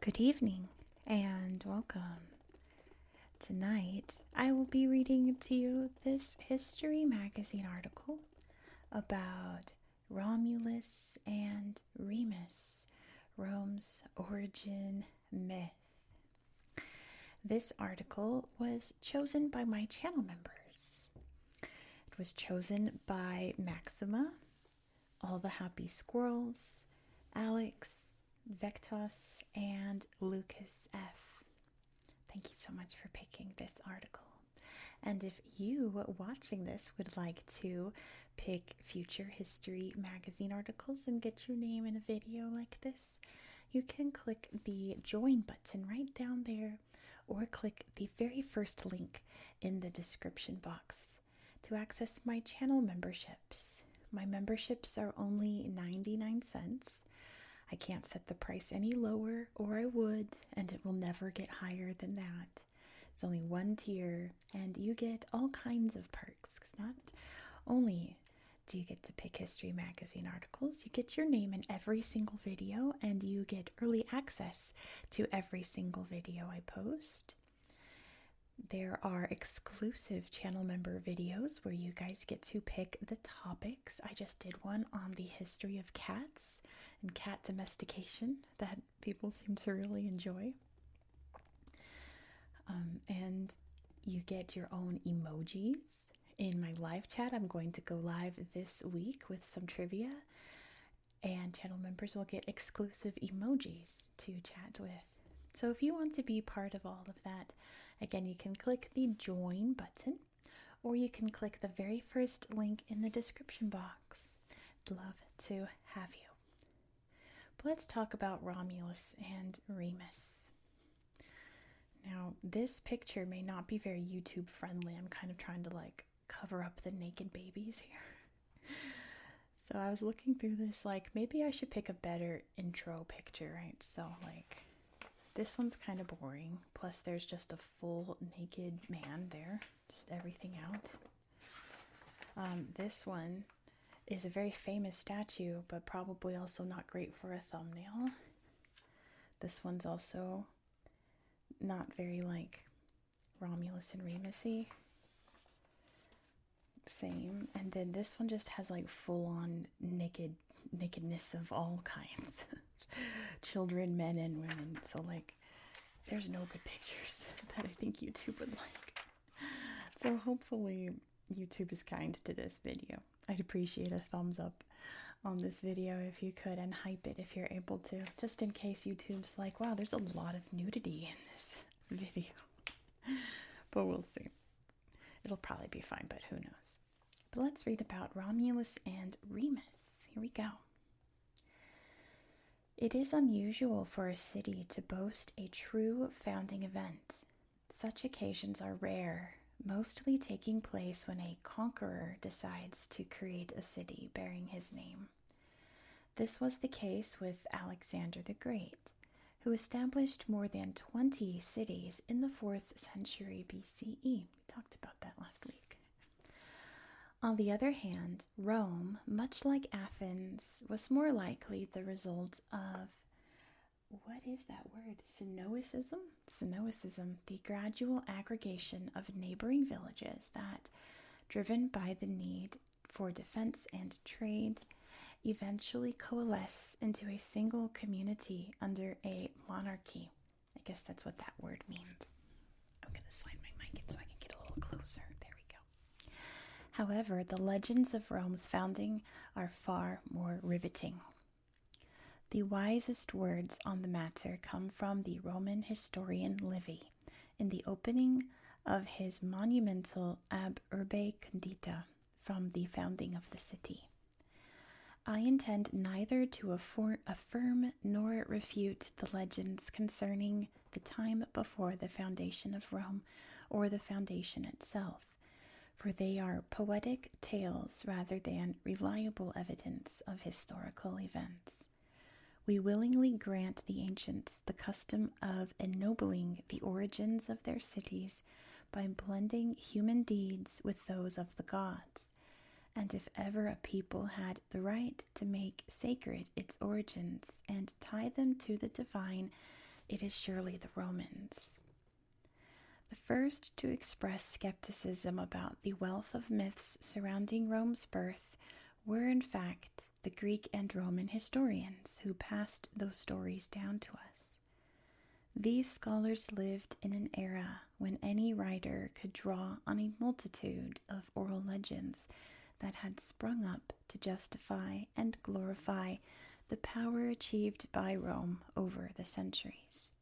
Good evening and welcome. Tonight I will be reading to you this history magazine article about Romulus and Remus, Rome's origin myth. This article was chosen by my channel members. It was chosen by Maxima, All the Happy Squirrels, Alex, Vectos, and Lucas F. Thank you so much for picking this article. And if you watching this would like to pick future history magazine articles and get your name in a video like this, you can click the join button right down there or click the very first link in the description box to access my channel memberships. My memberships are only 99 cents. I can't set the price any lower, or I would, and it will never get higher than that. It's only one tier, and you get all kinds of perks. Because not only do you get to pick history magazine articles, you get your name in every single video, and you get early access to every single video I post. There are exclusive channel member videos where you guys get to pick the topics. I just did one on the history of cats and cat domestication that people seem to really enjoy. And you get your own emojis in my live chat. I'm going to go live this week with some trivia, and channel members will get exclusive emojis to chat with. So if you want to be part of all of that, again, you can click the join button, or you can click the very first link in the description box. I'd love to have you. But let's talk about Romulus and Remus. Now, this picture may not be very YouTube friendly. I'm kind of trying to cover up the naked babies here. So I was looking through this, maybe I should pick a better intro picture, right? So this one's kind of boring. Plus there's just a full naked man there, just everything out. This one is a very famous statue, but probably also not great for a thumbnail. This one's also not very Romulus and Remus-y. Same. And then this one just has full-on nakedness of all kinds. Children, men, and women. So there's no good pictures that I think YouTube would like. So hopefully YouTube is kind to this video. I'd appreciate a thumbs up on this video if you could, and hype it if you're able to, just in case YouTube's like, wow, there's a lot of nudity in this video. But we'll see. It'll probably be fine, but who knows. But let's read about Romulus and Remus. Here we go. It is unusual for a city to boast a true founding event. Such occasions are rare, mostly taking place when a conqueror decides to create a city bearing his name. This was the case with Alexander the Great, who established more than 20 cities in the 4th century BCE. We talked about that last week. On the other hand, Rome, much like Athens, was more likely the result of, what is that word? Synoecism? Synoecism, the gradual aggregation of neighboring villages that, driven by the need for defense and trade, eventually coalesce into a single community under a monarchy. I guess that's what that word means. I'm going to slide my mic in so I can get a little closer. There we go. However, the legends of Rome's founding are far more riveting. The wisest words on the matter come from the Roman historian Livy in the opening of his monumental Ab Urbe Condita from the founding of the city. I intend neither to affirm nor refute the legends concerning the time before the foundation of Rome or the foundation itself, for they are poetic tales rather than reliable evidence of historical events. We willingly grant the ancients the custom of ennobling the origins of their cities by blending human deeds with those of the gods. And if ever a people had the right to make sacred its origins and tie them to the divine, it is surely the Romans. The first to express skepticism about the wealth of myths surrounding Rome's birth were, in fact, the Greek and Roman historians who passed those stories down to us. These scholars lived in an era when any writer could draw on a multitude of oral legends that had sprung up to justify and glorify the power achieved by Rome over the centuries.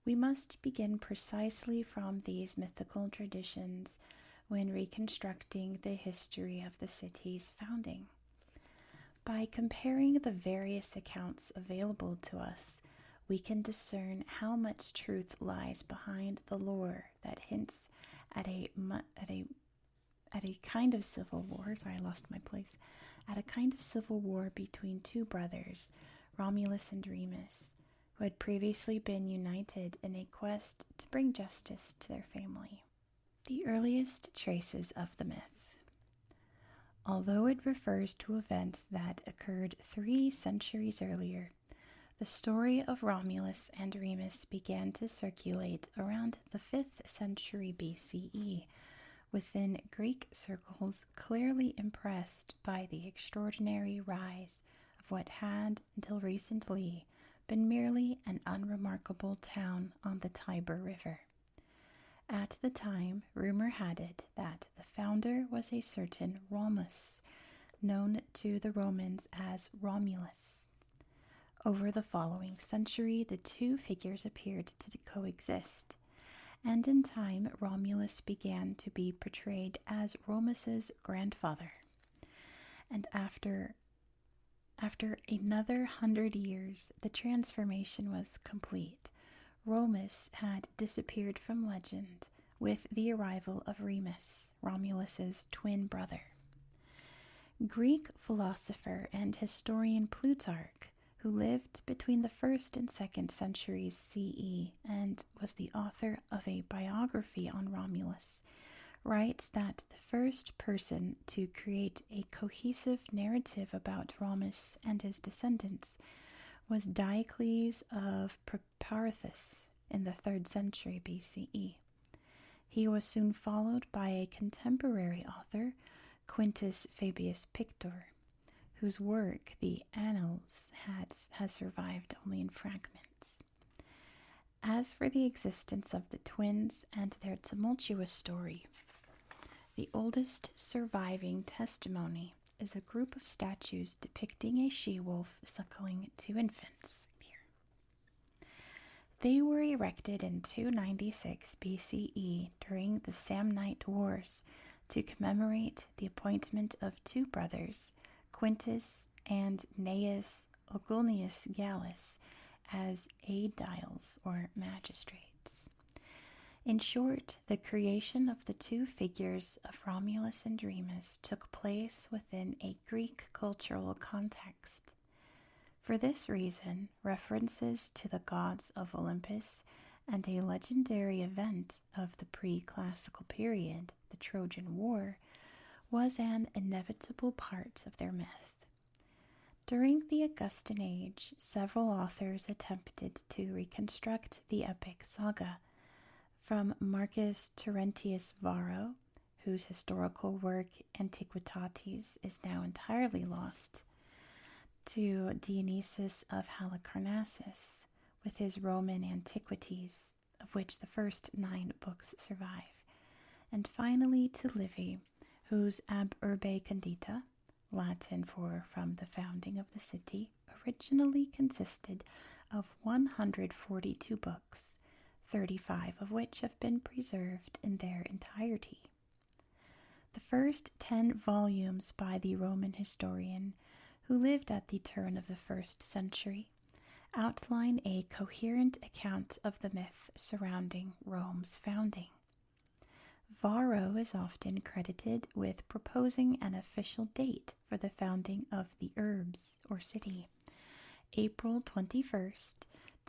We must begin precisely from these mythical traditions when reconstructing the history of the city's founding. By comparing the various accounts available to us, we can discern how much truth lies behind the lore that hints at a kind of civil war. Sorry, I lost my place. At a kind of civil war between two brothers, Romulus and Remus, who had previously been united in a quest to bring justice to their family. The earliest traces of the myth. Although it refers to events that occurred 3 centuries earlier, the story of Romulus and Remus began to circulate around the 5th century BCE within Greek circles clearly impressed by the extraordinary rise of what had, until recently, been merely an unremarkable town on the Tiber River. At the time, rumor had it that the founder was a certain Remus, known to the Romans as Romulus. Over the following century, the two figures appeared to coexist, and in time Romulus began to be portrayed as Remus's grandfather. And after another 100 years, the transformation was complete. Remus had disappeared from legend with the arrival of Remus, Romulus's twin brother. Greek philosopher and historian Plutarch, who lived between the 1st and 2nd centuries CE and was the author of a biography on Romulus, writes that the first person to create a cohesive narrative about Remus and his descendants was Diocles of Proparthus in the 3rd century BCE. He was soon followed by a contemporary author, Quintus Fabius Pictor, whose work, the Annals, has survived only in fragments. As for the existence of the twins and their tumultuous story, the oldest surviving testimony is a group of statues depicting a she-wolf suckling 2 infants. They were erected in 296 BCE during the Samnite Wars to commemorate the appointment of 2 brothers, Quintus and Gnaeus Ogulnius Gallus, as aediles or magistrates. In short, the creation of the 2 figures of Romulus and Remus took place within a Greek cultural context. For this reason, references to the gods of Olympus and a legendary event of the pre-classical period, the Trojan War, was an inevitable part of their myth. During the Augustan Age, several authors attempted to reconstruct the epic saga, from Marcus Terentius Varro, whose historical work Antiquitates is now entirely lost, to Dionysius of Halicarnassus, with his Roman Antiquities, of which the first 9 books survive, and finally to Livy, whose Ab Urbe Condita, Latin for from the founding of the city, originally consisted of 142 books, 35 of which have been preserved in their entirety. The first 10 volumes by the Roman historian, who lived at the turn of the 1st century, outline a coherent account of the myth surrounding Rome's founding. Varro is often credited with proposing an official date for the founding of the Urbs, or city, April 21st,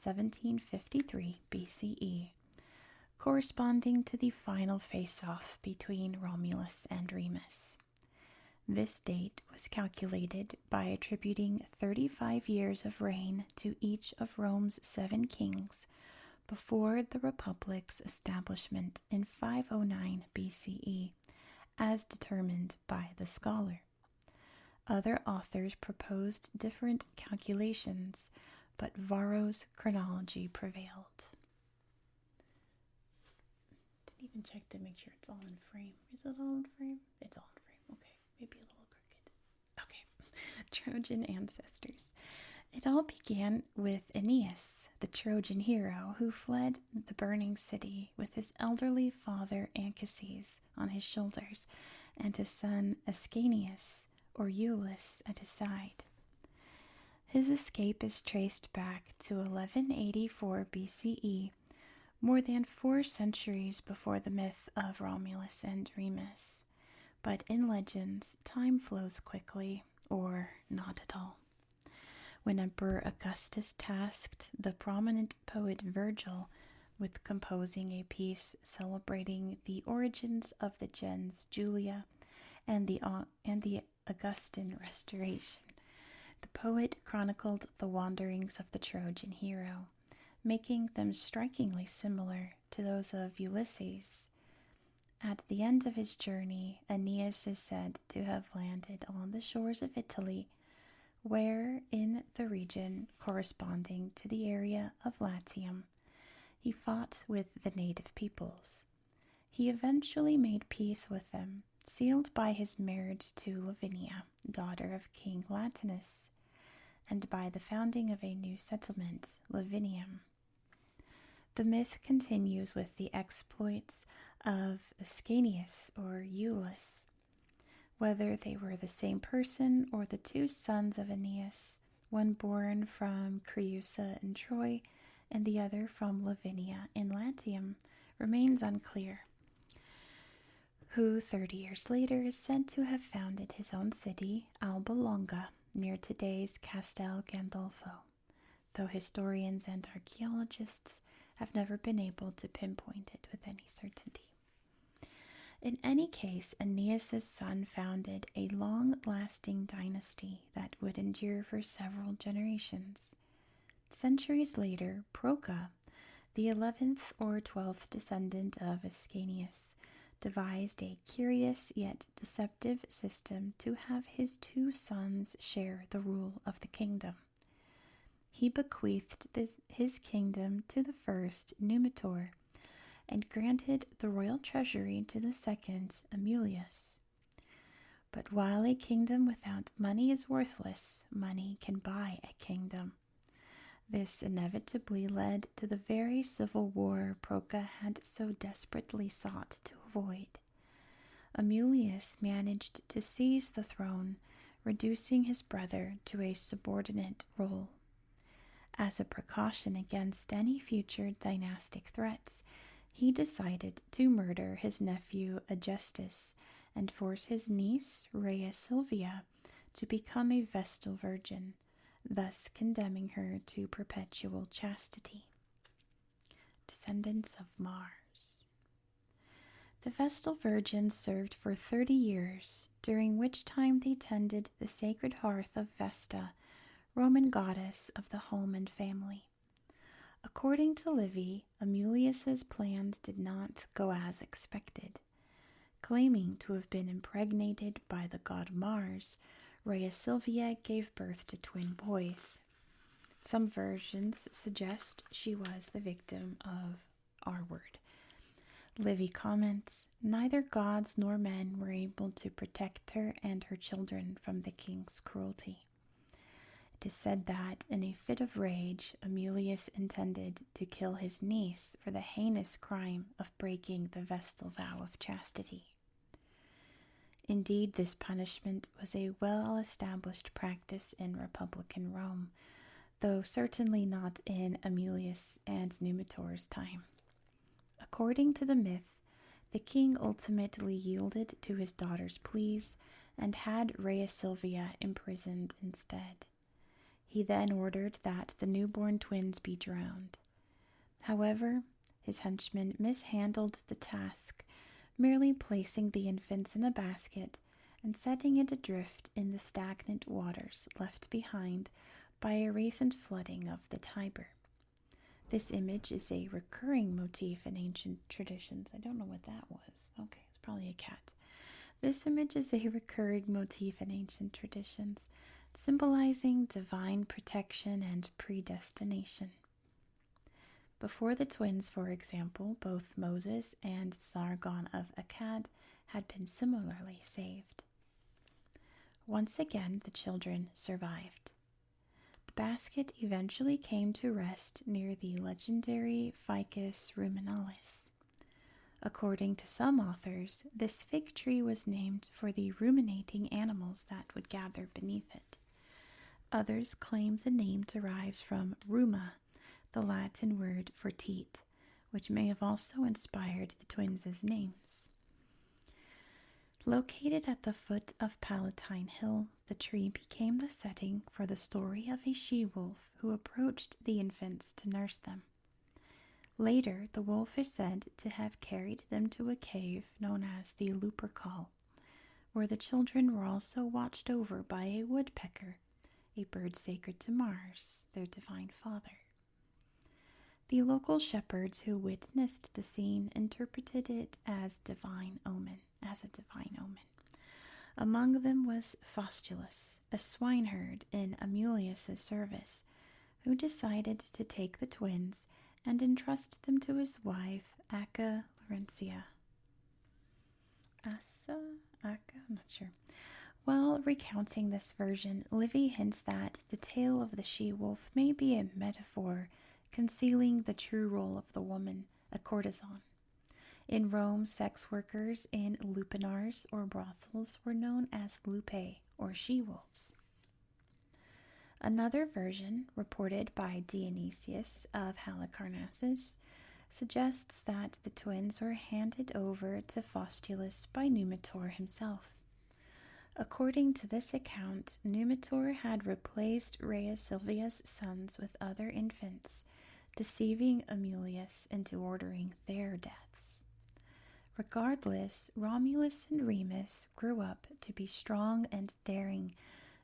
1753 BCE, corresponding to the final face-off between Romulus and Remus. This date was calculated by attributing 35 years of reign to each of Rome's 7 kings before the Republic's establishment in 509 BCE, as determined by the scholar. Other authors proposed different calculations, but Varro's chronology prevailed. Didn't even check to make sure it's all in frame. Is it all in frame? It's all in frame. Okay, maybe a little crooked. Okay, Trojan ancestors. It all began with Aeneas, the Trojan hero who fled the burning city with his elderly father Anchises on his shoulders and his son Ascanius, or Iulus, at his side. His escape is traced back to 1184 BCE, more than 4 centuries before the myth of Romulus and Remus. But in legends, time flows quickly, or not at all. When Emperor Augustus tasked the prominent poet Virgil with composing a piece celebrating the origins of the gens Julia and the Augustan restoration, the poet chronicled the wanderings of the Trojan hero, making them strikingly similar to those of Ulysses. At the end of his journey, Aeneas is said to have landed on the shores of Italy, where, in the region corresponding to the area of Latium, he fought with the native peoples. He eventually made peace with them, sealed by his marriage to Lavinia, daughter of King Latinus, and by the founding of a new settlement, Lavinium. The myth continues with the exploits of Ascanius or Iulus. Whether they were the same person or the 2 sons of Aeneas, one born from Creusa in Troy and the other from Lavinia in Latium, remains unclear. Who 30 years later is said to have founded his own city, Alba Longa, near today's Castel Gandolfo, though historians and archaeologists have never been able to pinpoint it with any certainty. In any case, Aeneas' son founded a long-lasting dynasty that would endure for several generations. Centuries later, Procca, the 11th or 12th descendant of Ascanius, devised a curious yet deceptive system to have his 2 sons share the rule of the kingdom. He bequeathed his kingdom to the first, Numitor, and granted the royal treasury to the second, Amulius. But while a kingdom without money is worthless, money can buy a kingdom. This inevitably led to the very civil war Procca had so desperately sought to avoid. Amulius managed to seize the throne, reducing his brother to a subordinate role. As a precaution against any future dynastic threats, he decided to murder his nephew Agestus and force his niece Rhea Silvia to become a Vestal Virgin, thus condemning her to perpetual chastity. Descendants of Mars. The Vestal Virgins served for 30 years, during which time they tended the sacred hearth of Vesta, Roman goddess of the home and family. According to Livy, Amulius's plans did not go as expected. Claiming to have been impregnated by the god Mars, Rhea Silvia gave birth to twin boys. Some versions suggest she was the victim of R-word. Livy comments, neither gods nor men were able to protect her and her children from the king's cruelty. It is said that, in a fit of rage, Amulius intended to kill his niece for the heinous crime of breaking the Vestal vow of chastity. Indeed, this punishment was a well-established practice in Republican Rome, though certainly not in Amulius and Numitor's time. According to the myth, the king ultimately yielded to his daughter's pleas and had Rhea Silvia imprisoned instead. He then ordered that the newborn twins be drowned. However, his henchmen mishandled the task, merely placing the infants in a basket and setting it adrift in the stagnant waters left behind by a recent flooding of the Tiber. This image is a recurring motif in ancient traditions. I don't know what that was. Okay, it's probably a cat. This image is a recurring motif in ancient traditions, symbolizing divine protection and predestination. Before the twins, for example, both Moses and Sargon of Akkad had been similarly saved. Once again, the children survived. The basket eventually came to rest near the legendary Ficus ruminalis. According to some authors, this fig tree was named for the ruminating animals that would gather beneath it. Others claim the name derives from ruma, the Latin word for teat, which may have also inspired the twins' names. Located at the foot of Palatine Hill, the tree became the setting for the story of a she-wolf who approached the infants to nurse them. Later, the wolf is said to have carried them to a cave known as the Lupercal, where the children were also watched over by a woodpecker, a bird sacred to Mars, their divine father. The local shepherds who witnessed the scene interpreted it as a divine omen. Among them was Faustulus, a swineherd in Amulius's service, who decided to take the twins and entrust them to his wife, Acca Laurentia. I'm not sure. While recounting this version, Livy hints that the tale of the she-wolf may be a metaphor concealing the true role of the woman, a courtesan. In Rome, sex workers in lupanars or brothels were known as lupae or she-wolves. Another version, reported by Dionysius of Halicarnassus, suggests that the twins were handed over to Faustulus by Numitor himself. According to this account, Numitor had replaced Rhea Silvia's sons with other infants, deceiving Amulius into ordering their deaths. Regardless, Romulus and Remus grew up to be strong and daring,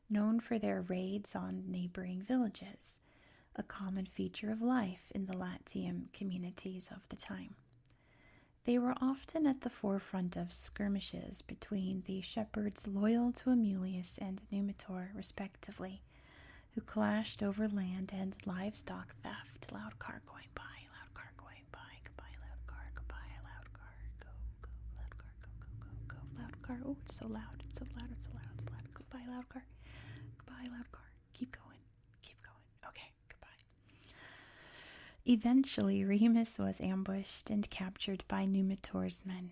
known for their raids on neighboring villages, a common feature of life in the Latium communities of the time. They were often at the forefront of skirmishes between the shepherds loyal to Amulius and Numitor, respectively, who clashed over land and livestock theft. Loud car going by, loud car going by, goodbye, loud car, goodbye, loud car, go, go, loud car, go, go, go, go, loud car. Oh, it's so loud, it's so loud, it's so loud, it's loud. Goodbye, loud car, goodbye, loud car. Keep going, keep going. Okay, goodbye. Eventually, Remus was ambushed and captured by Numitor's men.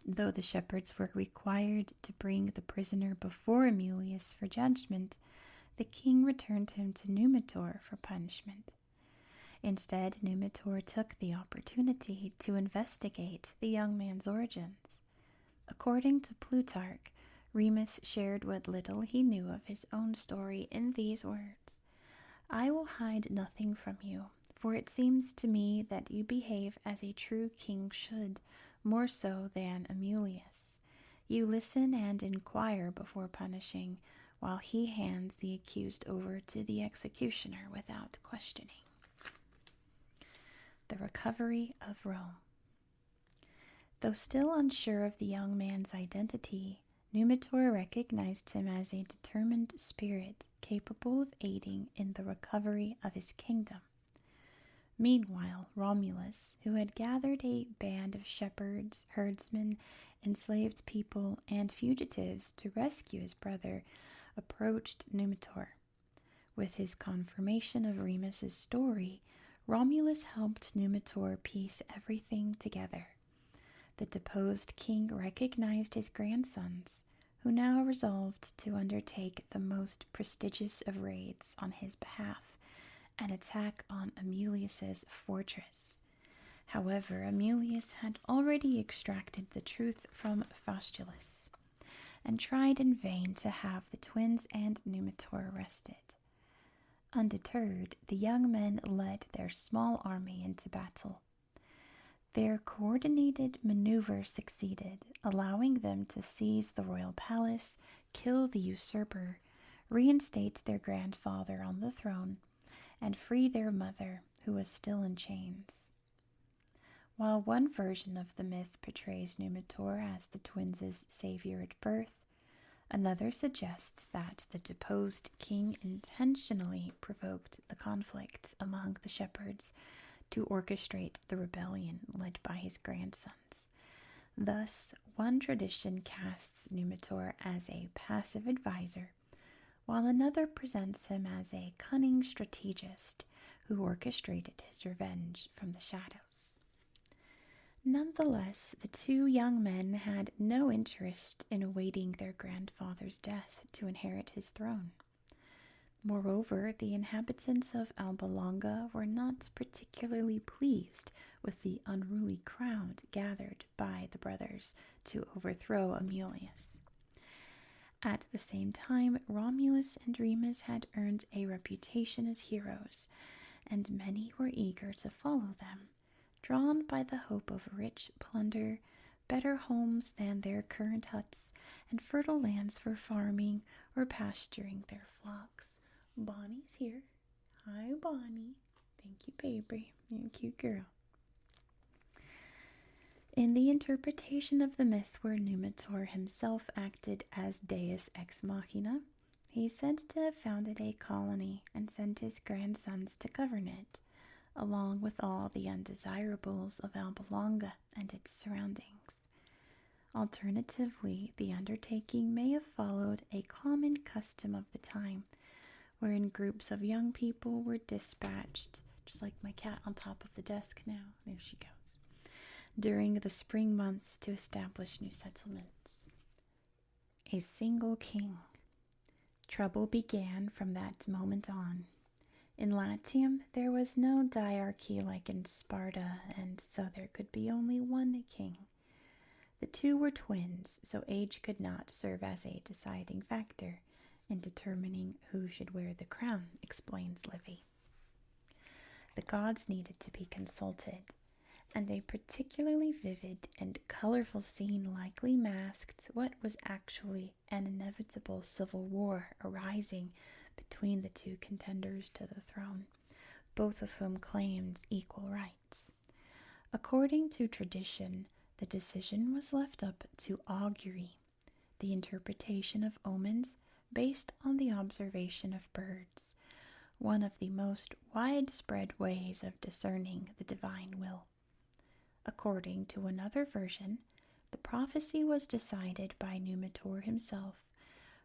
Though the shepherds were required to bring the prisoner before Amulius for judgment, the king returned him to Numitor for punishment. Instead, Numitor took the opportunity to investigate the young man's origins. According to Plutarch, Remus shared what little he knew of his own story in these words: "I will hide nothing from you, for it seems to me that you behave as a true king should, more so than Amulius. You listen and inquire before punishing, while he hands the accused over to the executioner without questioning." The recovery of Rome. Though still unsure of the young man's identity, Numitor recognized him as a determined spirit capable of aiding in the recovery of his kingdom. Meanwhile, Romulus, who had gathered a band of shepherds, herdsmen, enslaved people, and fugitives to rescue his brother, approached Numitor. With his confirmation of Remus's story, Romulus helped Numitor piece everything together. The deposed king recognized his grandsons, who now resolved to undertake the most prestigious of raids on his behalf, an attack on Amulius's fortress. However, Amulius had already extracted the truth from Faustulus, and tried in vain to have the twins and Numitor arrested. Undeterred, the young men led their small army into battle. Their coordinated maneuver succeeded, allowing them to seize the royal palace, kill the usurper, reinstate their grandfather on the throne, and free their mother, who was still in chains. While one version of the myth portrays Numitor as the twins' savior at birth, another suggests that the deposed king intentionally provoked the conflict among the shepherds to orchestrate the rebellion led by his grandsons. Thus, one tradition casts Numitor as a passive advisor, while another presents him as a cunning strategist who orchestrated his revenge from the shadows. Nonetheless, the two young men had no interest in awaiting their grandfather's death to inherit his throne. Moreover, the inhabitants of Alba Longa were not particularly pleased with the unruly crowd gathered by the brothers to overthrow Amulius. At the same time, Romulus and Remus had earned a reputation as heroes, and many were eager to follow them, drawn by the hope of rich plunder, better homes than their current huts, and fertile lands for farming or pasturing their flocks. Bonnie's here. Hi, Bonnie. Thank you, baby. You're a cute girl. In the interpretation of the myth where Numitor himself acted as deus ex machina, he's said to have founded a colony and sent his grandsons to govern it, along with all the undesirables of Alba Longa and its surroundings. Alternatively, the undertaking may have followed a common custom of the time, wherein groups of young people were dispatched, just like my cat on top of the desk now, there she goes, during the spring months to establish new settlements. A single king. Trouble began from that moment on. In Latium, there was no diarchy like in Sparta, and so there could be only one king. The two were twins, so age could not serve as a deciding factor in determining who should wear the crown, explains Livy. The gods needed to be consulted, and a particularly vivid and colorful scene likely masked what was actually an inevitable civil war arising between the two contenders to the throne, both of whom claimed equal rights. According to tradition, the decision was left up to augury, the interpretation of omens based on the observation of birds, one of the most widespread ways of discerning the divine will. According to another version, the prophecy was decided by Numitor himself,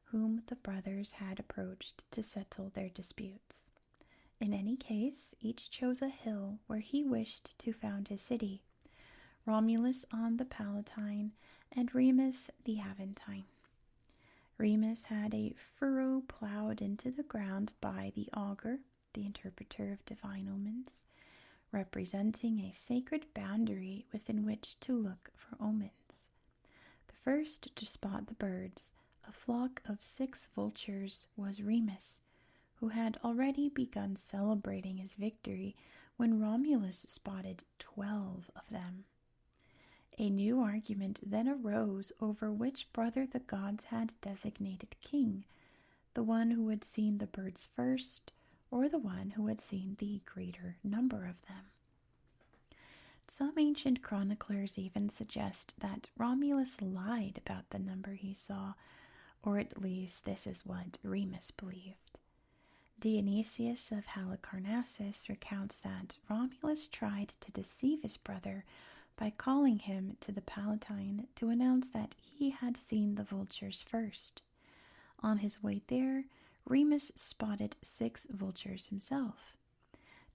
whom the brothers had approached to settle their disputes. In any case, each chose a hill where he wished to found his city, Romulus on the Palatine and Remus the Aventine. Remus had a furrow plowed into the ground by the augur, the interpreter of divine omens, representing a sacred boundary within which to look for omens. The first to spot the birds, a flock of 6 vultures, was Remus, who had already begun celebrating his victory when Romulus spotted 12 of them. A new argument then arose over which brother the gods had designated king, the one who had seen the birds first, or the one who had seen the greater number of them. Some ancient chroniclers even suggest that Romulus lied about the number he saw, or at least this is what Remus believed. Dionysius of Halicarnassus recounts that Romulus tried to deceive his brother by calling him to the Palatine to announce that he had seen the vultures first. On his way there, Remus spotted 6 vultures himself.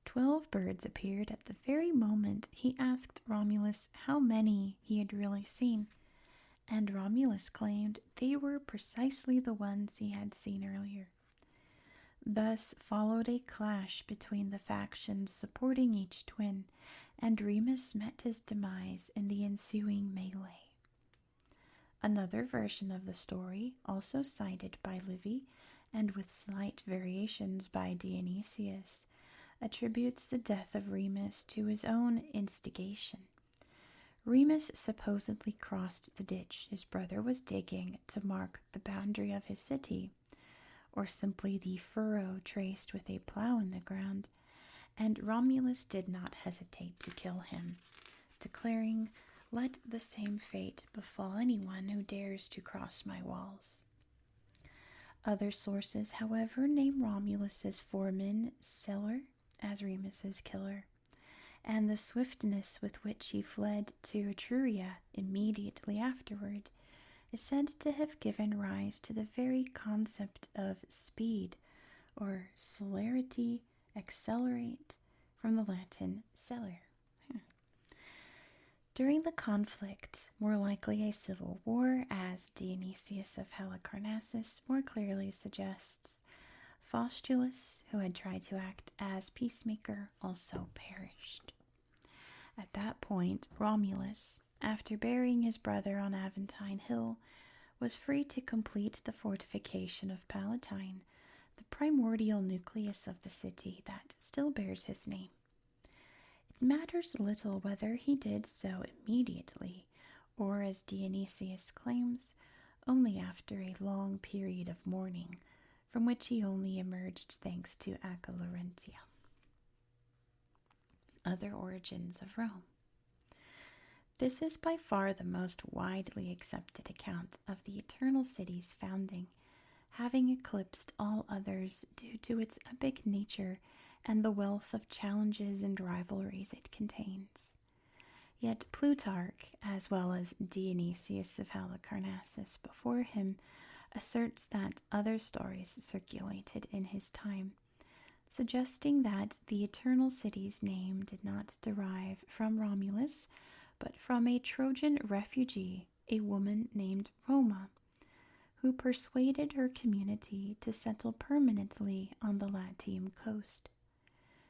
12 birds appeared at the very moment he asked Romulus how many he had really seen, and Romulus claimed they were precisely the ones he had seen earlier. Thus followed a clash between the factions supporting each twin, and Remus met his demise in the ensuing melee. Another version of the story, also cited by Livy, and with slight variations by Dionysius, attributes the death of Remus to his own instigation. Remus supposedly crossed the ditch his brother was digging to mark the boundary of his city, or simply the furrow traced with a plow in the ground, and Romulus did not hesitate to kill him, declaring, "Let the same fate befall anyone who dares to cross my walls." Other sources, however, name Romulus's foreman Celer as Remus's killer, and the swiftness with which he fled to Etruria immediately afterward is said to have given rise to the very concept of speed, or celerity, accelerate, from the Latin celer. During the conflict, more likely a civil war, as Dionysius of Halicarnassus more clearly suggests, Faustulus, who had tried to act as peacemaker, also perished. At that point, Romulus, after burying his brother on Aventine Hill, was free to complete the fortification of Palatine, the primordial nucleus of the city that still bears his name. It matters little whether he did so immediately, or, as Dionysius claims, only after a long period of mourning, from which he only emerged thanks to Acca Other origins of Rome. This is by far the most widely accepted account of the Eternal City's founding, having eclipsed all others due to its epic nature and the wealth of challenges and rivalries it contains. Yet Plutarch, as well as Dionysius of Halicarnassus before him, asserts that other stories circulated in his time, suggesting that the Eternal City's name did not derive from Romulus, but from a Trojan refugee, a woman named Roma, who persuaded her community to settle permanently on the Latium coast.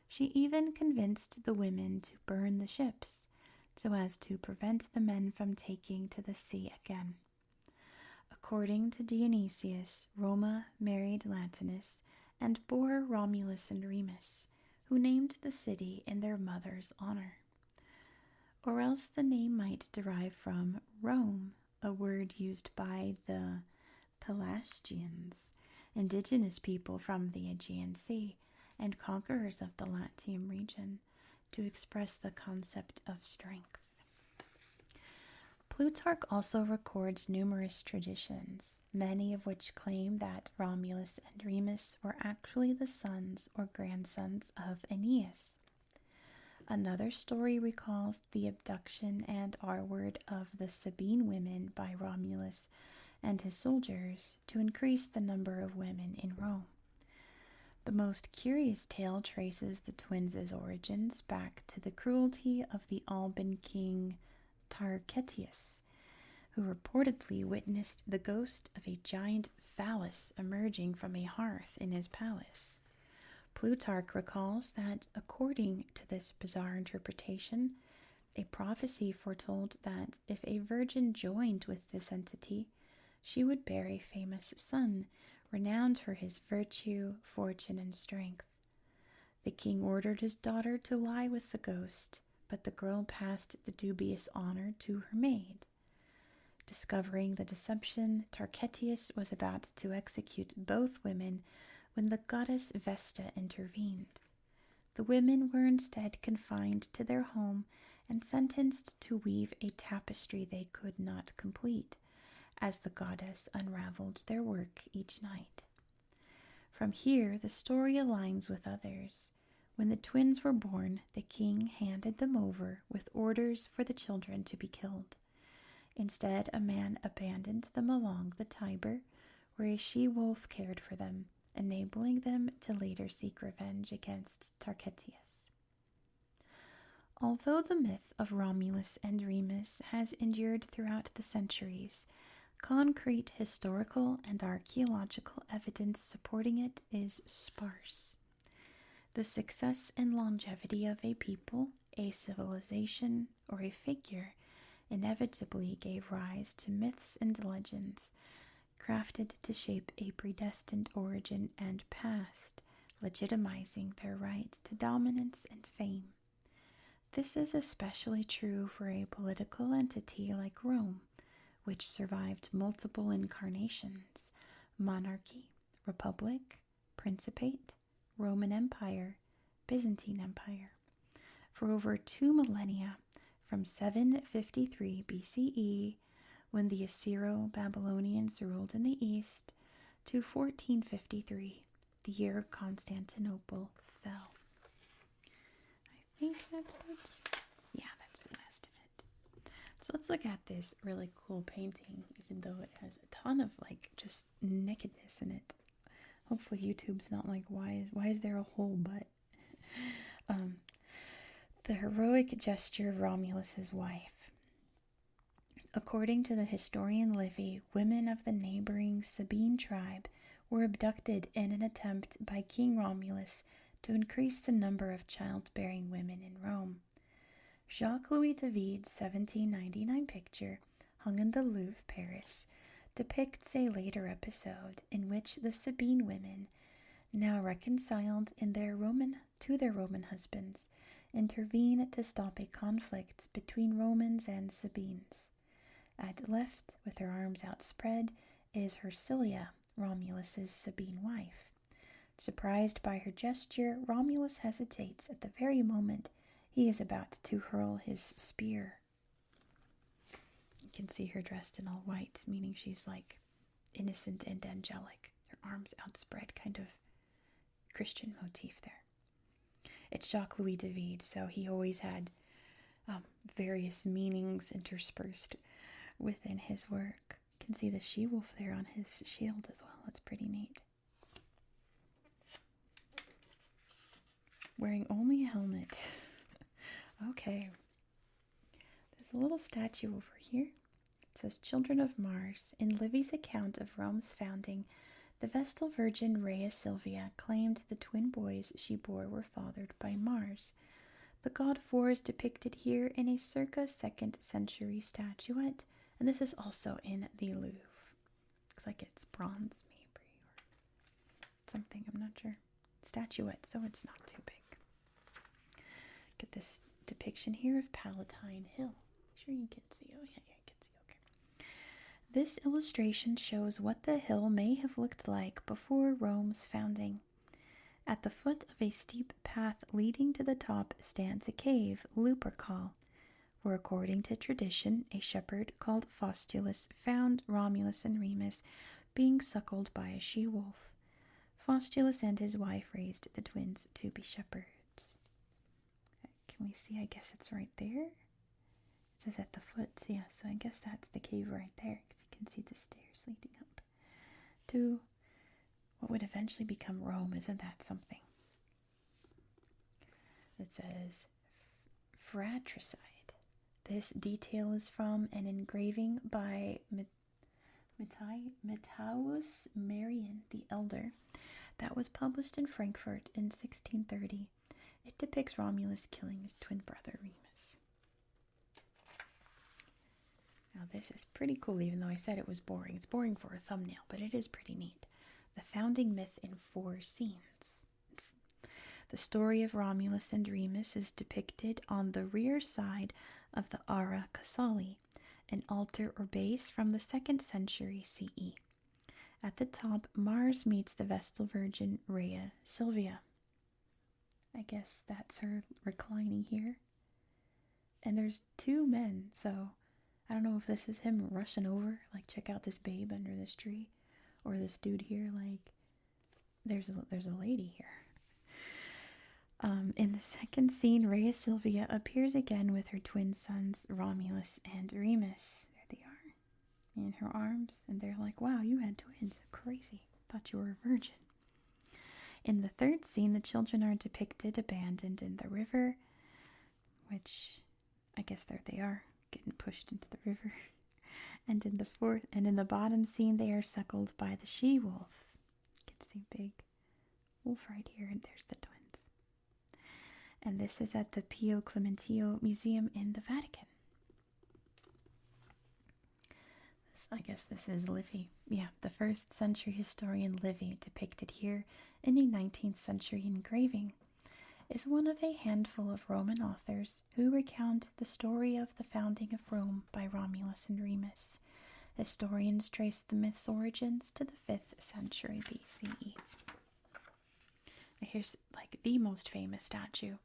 She even convinced the women to burn the ships, so as to prevent the men from taking to the sea again. According to Dionysius, Roma married Latinus and bore Romulus and Remus, who named the city in their mother's honor. Or else the name might derive from Rome, a word used by the Pelasgians, indigenous people from the Aegean Sea and conquerors of the Latium region, to express the concept of strength. Plutarch also records numerous traditions, many of which claim that Romulus and Remus were actually the sons or grandsons of Aeneas. Another story recalls the abduction and R-word of the Sabine women by Romulus and his soldiers to increase the number of women in Rome. The most curious tale traces the twins' origins back to the cruelty of the Alban king Tarchetius, who reportedly witnessed the ghost of a giant phallus emerging from a hearth in his palace. Plutarch recalls that, according to this bizarre interpretation, a prophecy foretold that if a virgin joined with this entity, she would bear a famous son, renowned for his virtue, fortune, and strength. The king ordered his daughter to lie with the ghost, but the girl passed the dubious honor to her maid. Discovering the deception, Tarchetius was about to execute both women when the goddess Vesta intervened. The women were instead confined to their home and sentenced to weave a tapestry they could not complete, as the goddess unraveled their work each night. From here, the story aligns with others. When the twins were born, the king handed them over with orders for the children to be killed. Instead, a man abandoned them along the Tiber, where a she-wolf cared for them, enabling them to later seek revenge against Tarchetius. Although the myth of Romulus and Remus has endured throughout the centuries, concrete historical and archaeological evidence supporting it is sparse. The success and longevity of a people, a civilization, or a figure inevitably gave rise to myths and legends, crafted to shape a predestined origin and past, legitimizing their right to dominance and fame. This is especially true for a political entity like Rome, which survived multiple incarnations: monarchy, republic, principate, Roman Empire, Byzantine Empire. For over 2 millennia, from 753 BCE, when the Assyro-Babylonians ruled in the east, to 1453, the year Constantinople fell. I think that's it. Yeah, that's the last of it. So let's look at this really cool painting, even though it has a ton of just nakedness in it. Hopefully YouTube's not like, why is there a whole butt? The heroic gesture of Romulus's wife. According to the historian Livy, women of the neighboring Sabine tribe were abducted in an attempt by King Romulus to increase the number of childbearing women in Rome. Jacques-Louis David's 1799 picture, hung in the Louvre, Paris, depicts a later episode in which the Sabine women, now reconciled to their Roman husbands, intervene to stop a conflict between Romans and Sabines. At left, with her arms outspread, is Hersilia, Romulus's Sabine wife. Surprised by her gesture, Romulus hesitates at the very moment he is about to hurl his spear. You can see her dressed in all white, meaning she's innocent and angelic. Her arms outspread, kind of Christian motif there. It's Jacques-Louis David, so he always had various meanings interspersed within his work. You can see the she-wolf there on his shield as well. That's pretty neat. Wearing only a helmet. Okay. There's a little statue over here. It says, Children of Mars. In Livy's account of Rome's founding, the Vestal Virgin Rhea Silvia claimed the twin boys she bore were fathered by Mars. The god of war is depicted here in a circa 2nd century statuette, and this is also in the Louvre. Looks like it's bronze, maybe, or something, I'm not sure. Statuette, so it's not too big. Get this depiction here of Palatine Hill. Sure you can see. Oh, yeah, you can see. Okay. This illustration shows what the hill may have looked like before Rome's founding. At the foot of a steep path leading to the top stands a cave, Lupercal, where, according to tradition, a shepherd called Faustulus found Romulus and Remus being suckled by a she-wolf. Faustulus and his wife raised the twins to be shepherds. Can we see? I guess it's right there. It says at the foot. Yeah, so I guess that's the cave right there, because you can see the stairs leading up to what would eventually become Rome. Isn't that something? It says fratricide. This detail is from an engraving by Matthäus Marian the Elder that was published in Frankfurt in 1630. It depicts Romulus killing his twin brother Remus. Now this is pretty cool, even though I said it was boring. It's boring for a thumbnail, but it is pretty neat. The founding myth in 4 scenes. The story of Romulus and Remus is depicted on the rear side of the Ara Casali, an altar or base from the 2nd century CE. At the top, Mars meets the Vestal Virgin Rhea Silvia. I guess that's her reclining here. And there's 2 men, so I don't know if this is him rushing over, check out this babe under this tree, or this dude here, there's a lady here. In the 2nd scene, Rhea Silvia appears again with her twin sons, Romulus and Remus. There they are, in her arms, and they're like, wow, you had twins, crazy, thought you were a virgin. In the 3rd scene, the children are depicted abandoned in the river, which, I guess there they are, getting pushed into the river. And in the bottom scene, they are suckled by the she-wolf. You can see big wolf right here, and there's the twins. And this is at the Pio Clementino Museum in the Vatican. I guess this is Livy. Yeah, the 1st century historian Livy depicted here in the 19th century engraving. is one of a handful of Roman authors who recount the story of the founding of Rome by Romulus and Remus. Historians trace the myth's origins to the 5th century BCE. Here's like the most famous statue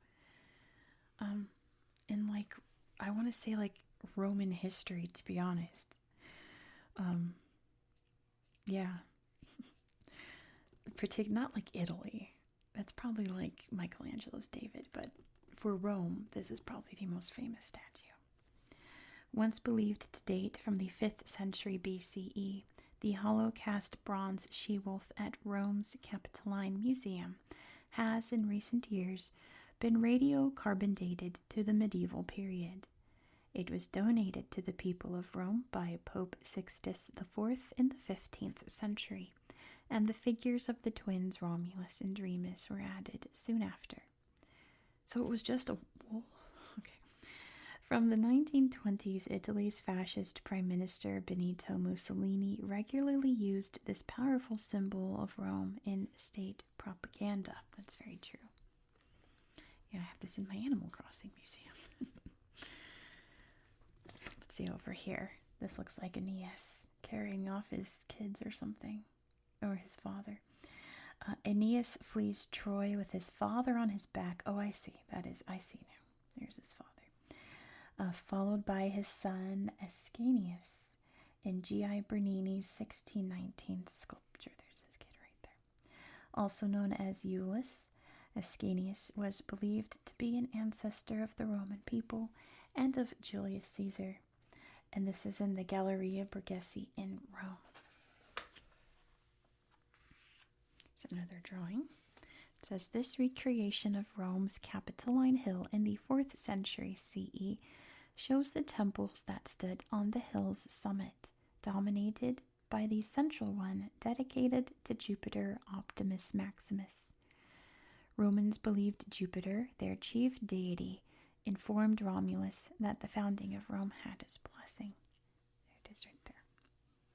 in like, I want to say like Roman history, to be honest. Yeah. Not like Italy. That's probably like Michelangelo's David, but for Rome, this is probably the most famous statue. Once believed to date from the 5th century BCE, the hollow cast bronze she-wolf at Rome's Capitoline Museum has, in recent years, been radiocarbon dated to the medieval period. It was donated to the people of Rome by Pope Sixtus IV in the 15th century, and the figures of the twins Romulus and Remus were added soon after. So it was just a wolf. Okay. From the 1920s, Italy's fascist Prime Minister Benito Mussolini regularly used this powerful symbol of Rome in state propaganda. That's very true. Yeah, I have this in my Animal Crossing museum. Let's see over here. This looks like Aeneas carrying off his kids or something, or his father. Aeneas flees Troy with his father on his back. Oh, I see. I see now. There's his father. Followed by his son Ascanius in G.I. Bernini's 1619 sculpture. There's his kid right there. Also known as Iulus, Ascanius was believed to be an ancestor of the Roman people and of Julius Caesar, and this is in the Galleria Borghese in Rome. Here's another drawing. It says, this recreation of Rome's Capitoline Hill in the 4th century CE shows the temples that stood on the hill's summit, dominated by the central one dedicated to Jupiter Optimus Maximus. Romans believed Jupiter, their chief deity, informed Romulus that the founding of Rome had his blessing. There it is right there,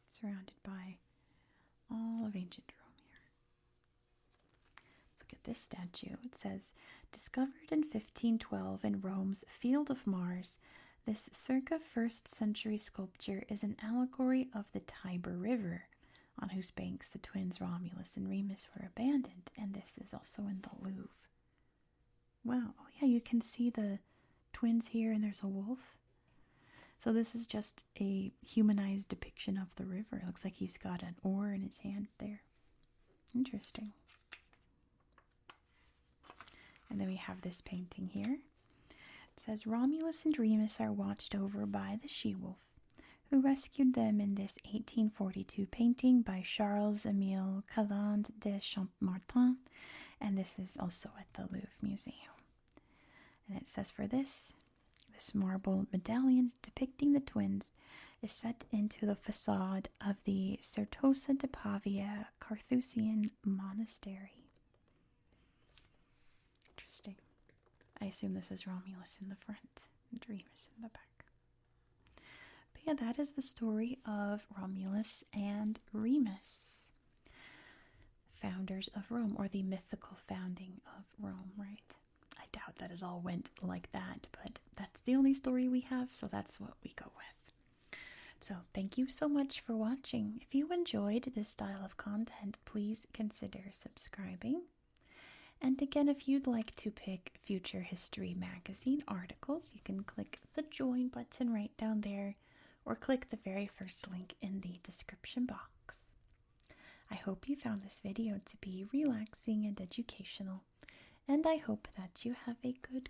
surrounded by all of ancient Rome here. Look at this statue. It says, discovered in 1512 in Rome's Field of Mars, this circa 1st century sculpture is an allegory of the Tiber River, on whose banks the twins Romulus and Remus were abandoned, and this is also in the Louvre. Wow, oh yeah, you can see the twins here, and there's a wolf. So this is just a humanized depiction of the river. It looks like he's got an oar in his hand there. Interesting. And then we have this painting here. It says, Romulus and Remus are watched over by the she-wolf, who rescued them in this 1842 painting by Charles-Émile Caland de Champmartin, and this is also at the Louvre Museum. And it says, for this marble medallion depicting the twins is set into the facade of the Certosa de Pavia Carthusian monastery. Interesting. I assume this is Romulus in the front and Remus in the back. But yeah, that is the story of Romulus and Remus, founders of Rome, or the mythical founding of Rome, right? I doubt that it all went like that, but that's the only story we have, so that's what we go with. So thank you so much for watching. If you enjoyed this style of content, please consider subscribing. And again, if you'd like to pick future history magazine articles, you can click the join button right down there, or click the very first link in the description box. I hope you found this video to be relaxing and educational, and I hope that you have a good